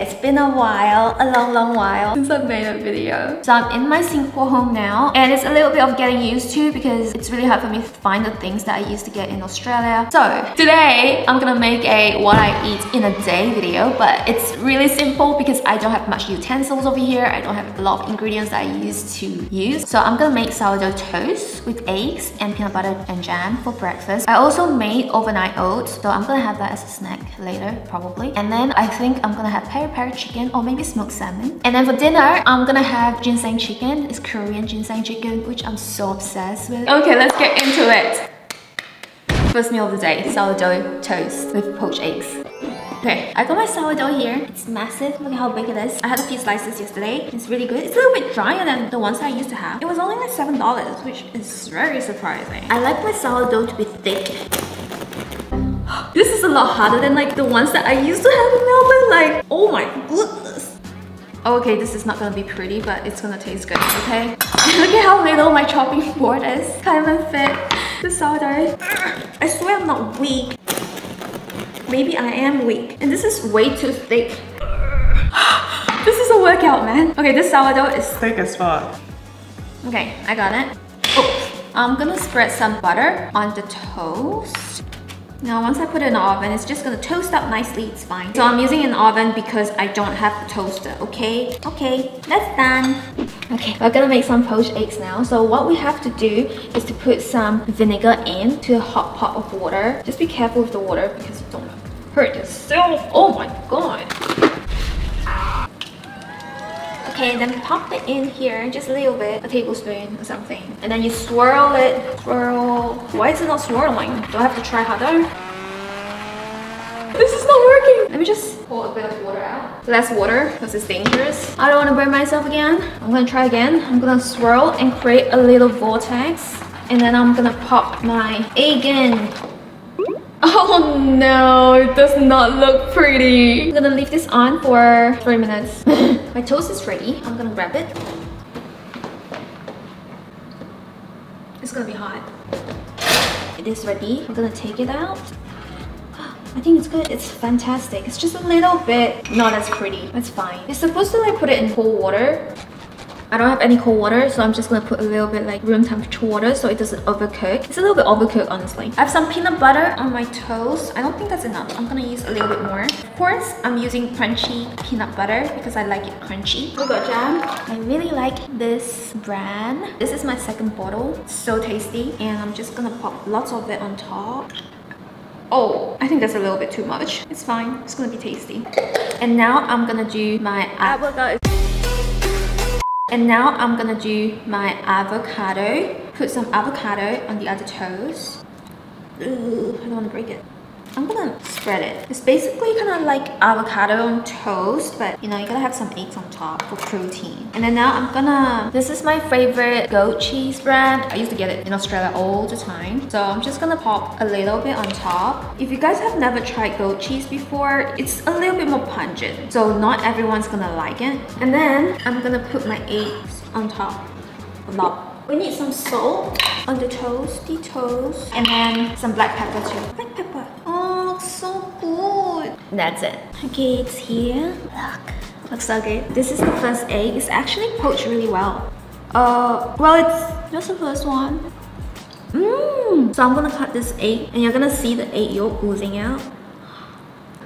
It's been a while, a long while since I made a video. So I'm in my Singapore home now, and it's a little bit of getting used to because it's really hard for me to find the things that I used to get in Australia. So today I'm gonna make a what I eat in a day video, but it's really simple because I don't have much utensils over here. I don't have a lot of ingredients that I used to use. So I'm gonna make sourdough toast with eggs and peanut butter and jam for breakfast. I also made overnight oats, so I'm gonna have that as a snack later probably. And then I think I'm gonna have peri-peri chicken or maybe smoked salmon. And then for dinner, I'm gonna have ginseng chicken. It's Korean ginseng chicken, which I'm so obsessed with. Okay, let's get into it. First meal of the day, sourdough toast with poached eggs. Okay, I got my sourdough here. It's massive. Look at how big it is. I had a few slices yesterday. It's really good. It's a little bit drier than the ones I used to have. It was only like $7, which is very surprising. I like my sourdough to be thick. This is a lot harder than like the ones that I used to have in Melbourne. Like, oh my goodness. Okay, this is not gonna be pretty, but it's gonna taste good, okay? Look at how little my chopping board is. Can't even fit the sourdough. I swear I'm not weak. Maybe I am weak. And this is way too thick. This is a workout, man. Okay, this sourdough is thick as fuck. Okay, I got it. Oh, I'm gonna spread some butter on the toast. Now, once I put it in the oven, it's just gonna toast up nicely, it's fine. So I'm using an oven because I don't have a toaster, okay? Okay, that's done. Okay, we're gonna make some poached eggs now. So what we have to do is to put some vinegar into a hot pot of water. Just be careful with the water because you don't hurt yourself. Oh my god. Okay, then pop it in here, just a little bit, a tablespoon or something. And then you swirl it, swirl. Why is it not swirling? Do I have to try harder? This is not working. Let me just pour a bit of water out. Less water, because it's dangerous. I don't want to burn myself again. I'm gonna try again. I'm gonna swirl and create a little vortex. And then I'm gonna pop my egg in. Oh no, it does not look pretty. I'm gonna leave this on for 3 minutes. My toast is ready. I'm gonna grab it. It's gonna be hot. It is ready. I'm gonna take it out. I think it's good. It's fantastic. It's just a little bit not as pretty. It's fine. You're supposed to like put it in cold water. I don't have any cold water, so I'm just gonna put a little bit like room temperature water so it doesn't overcook. It's a little bit overcooked, honestly. I have some peanut butter on my toast. I don't think that's enough. I'm gonna use a little bit more. Of course, I'm using crunchy peanut butter because I like it crunchy. We got jam. I really like this brand. This is my second bottle. It's so tasty. And I'm just gonna pop lots of it on top. Oh, I think that's a little bit too much. It's fine. It's gonna be tasty. And now I'm gonna do my avocado. And now I'm gonna do my avocado. Put some avocado on the other toast. Ooh, I don't want to break it. I'm gonna spread it. It's basically kind of like avocado on toast, but you know, you gotta have some eggs on top for protein. And then now I'm gonna... This is my favorite goat cheese brand. I used to get it in Australia all the time. So I'm just gonna pop a little bit on top. If you guys have never tried goat cheese before, it's a little bit more pungent. So not everyone's gonna like it. And then I'm gonna put my eggs on top. A lot. We need some salt on the toasty toast. And then some black pepper too. Black pepper. Oh, looks so good. That's it. Okay, it's here. Look. Looks so good. This is the first egg. It's actually poached really well. Well, it's just the first one. So I'm gonna cut this egg and you're gonna see the egg yolk oozing out.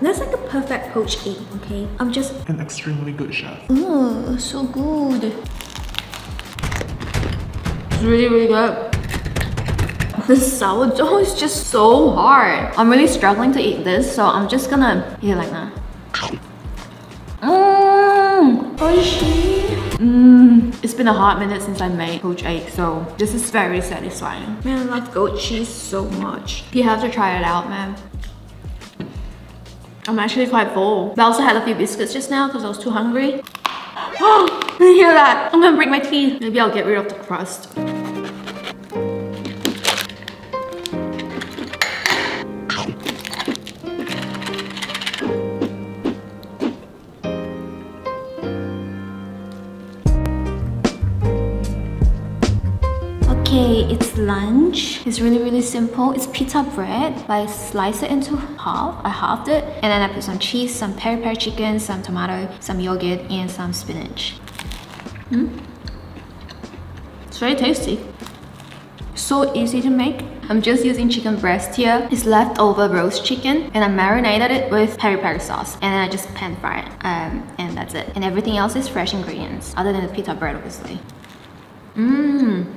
That's like a perfect poached egg, okay? I'm just... an extremely good chef. Oh, so good. It's really good. This sourdough is just so hard. I'm really struggling to eat this, so I'm just gonna eat it like that. It's been a hot minute since I made poached eggs, so this is very satisfying. Man, I love goat cheese so much. You have to try it out, man. I'm actually quite full. But I also had a few biscuits just now because I was too hungry. Oh, you hear that? I'm gonna break my teeth. Maybe I'll get rid of the crust. Okay, it's lunch. It's really simple. It's pita bread. I slice it into half. I halved it, and then I put some cheese, some peri chicken, some tomato, some yogurt, and some spinach. It's very tasty. So easy to make. I'm just using chicken breast here. It's leftover roast chicken, and I marinated it with peri sauce, and then I just pan fry it. And that's it. And everything else is fresh ingredients, other than the pita bread, obviously.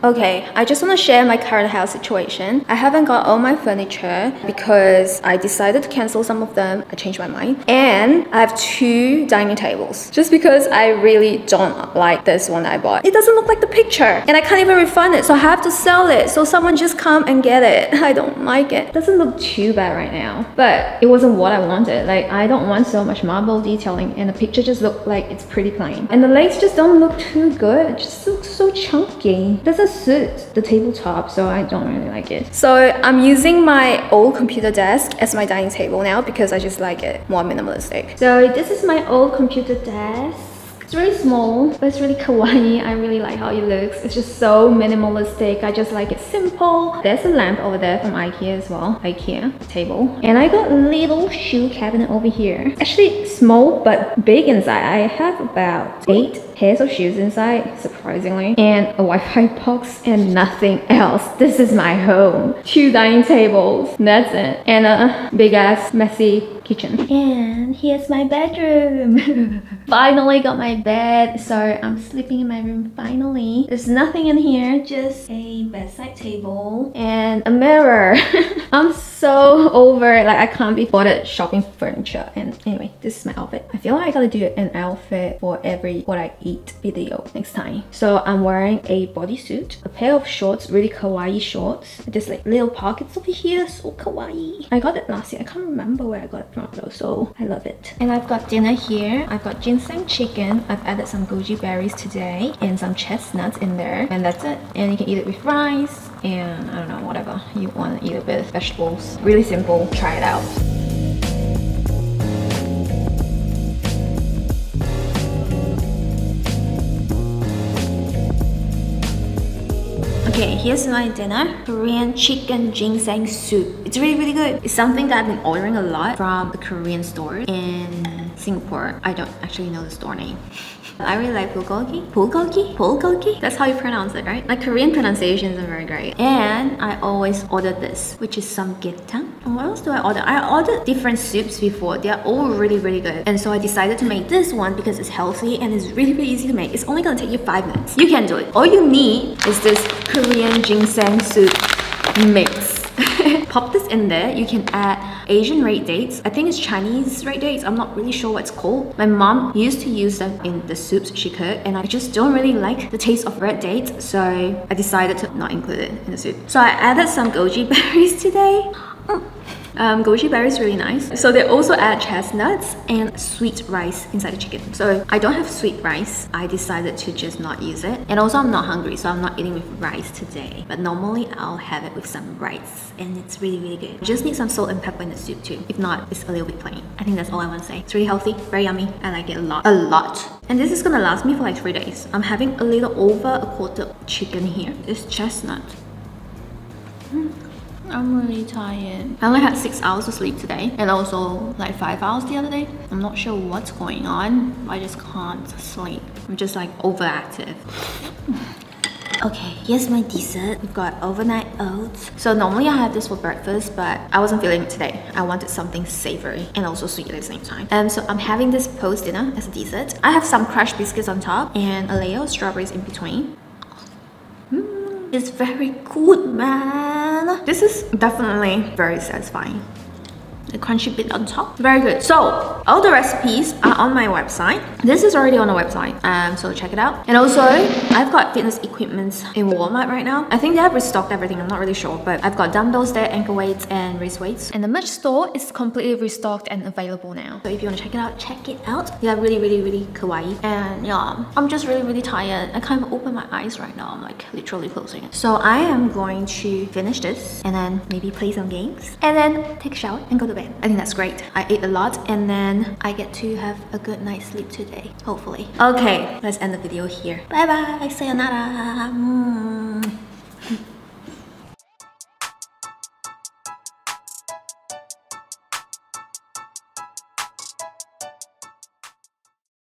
Okay, I just want to share my current house situation. I haven't got all my furniture because I decided to cancel some of them. I changed my mind. And I have 2 dining tables just because I really don't like this one I bought. It doesn't look like the picture, and I can't even refund it, so I have to sell it. So someone just come and get it. I don't like it. It doesn't look too bad right now, but it wasn't what I wanted. Like, I don't want so much marble detailing, and the picture just looked like it's pretty plain. And the legs just don't look too good. It just looks so chunky. Doesn't suit the tabletop, so I don't really like it. So I'm using my old computer desk as my dining table now because I just like it more minimalistic. So this is my old computer desk. It's really small, but it's really kawaii. I really like how it looks. It's just so minimalistic. I just like it simple. There's a lamp over there from IKEA as well. IKEA table. And I got a little shoe cabinet over here. Actually small but big inside. I have about 8 pairs of shoes inside, surprisingly, and a Wi-Fi box and nothing else. This is my home. 2 dining tables. That's it. And a big ass messy kitchen. And here's my bedroom. Finally got my bed, so I'm sleeping in my room finally. There's nothing in here, just a bedside table and a mirror. I'm so over it. Like, I can't be bothered shopping furniture. And anyway, this is my outfit. I feel like I gotta do an outfit for every what I eat video next time. So I'm wearing a bodysuit, a pair of shorts, really kawaii shorts. There's like little pockets over here, so kawaii. I got it last year. I can't remember where I got it from though, so I love it. And I've got dinner here. I've got ginseng chicken. I've added some goji berries today and some chestnuts in there, and that's it. And you can eat it with rice and I don't know, whatever you want to eat it with, vegetables. Really simple. Try it out. Okay, here's my dinner. Korean chicken ginseng soup. It's really good. It's something that I've been ordering a lot from a Korean store in Singapore. I don't actually know the store name. I really like bulgogi. Bulgogi? That's how you pronounce it, right? My Korean pronunciations are very great. And I always order this, which is samgyetang. And what else do I order? I ordered different soups before. They're all really good. And so I decided to make this one because it's healthy and it's really easy to make. It's only gonna take you 5 minutes. You can do it. All you need is this Korean ginseng soup mix. Pop this in there. You can add Asian red dates. I think it's Chinese red dates. I'm not really sure what it's called. My mom used to use them in the soups she cooked, and I just don't really like the taste of red dates, so I decided to not include it in the soup. So I added some goji berries today. Goji berry is really nice. So they also add chestnuts and sweet rice inside the chicken. So I don't have sweet rice. I decided to just not use it. And also I'm not hungry, so I'm not eating with rice today. But normally I'll have it with some rice, and it's really good. You just need some salt and pepper in the soup too. If not, it's a little bit plain. I think that's all I want to say. It's really healthy, very yummy. I like it a lot. And this is gonna last me for like 3 days. I'm having a little over a quarter chicken here. This chestnut. I'm really tired. I only had 6 hours of sleep today, and also like 5 hours the other day. I'm not sure what's going on. I just can't sleep. I'm just like overactive. Okay, here's my dessert. We've got overnight oats. So normally I have this for breakfast, but I wasn't feeling it today. I wanted something savory and also sweet at the same time. So I'm having this post dinner as a dessert. I have some crushed biscuits on top and a layer of strawberries in between. It's very good, man. This is definitely very satisfying. The crunchy bit on top, very good. So all the recipes are on my website. This is already on the website, so check it out. And also I've got fitness equipment in Walmart right now. I think they have restocked everything, I'm not really sure, but I've got dumbbells there, ankle weights and wrist weights. And the merch store is completely restocked and available now, so if you want to check it out. They are really kawaii. And yeah, I'm just really tired. I can't even open my eyes right now. I'm like literally closing it. So I am going to finish this and then maybe play some games and then take a shower and go to bed. I think that's great. I ate a lot and then I get to have a good night's sleep today, hopefully. Okay, let's end the video here. Bye bye, sayonara.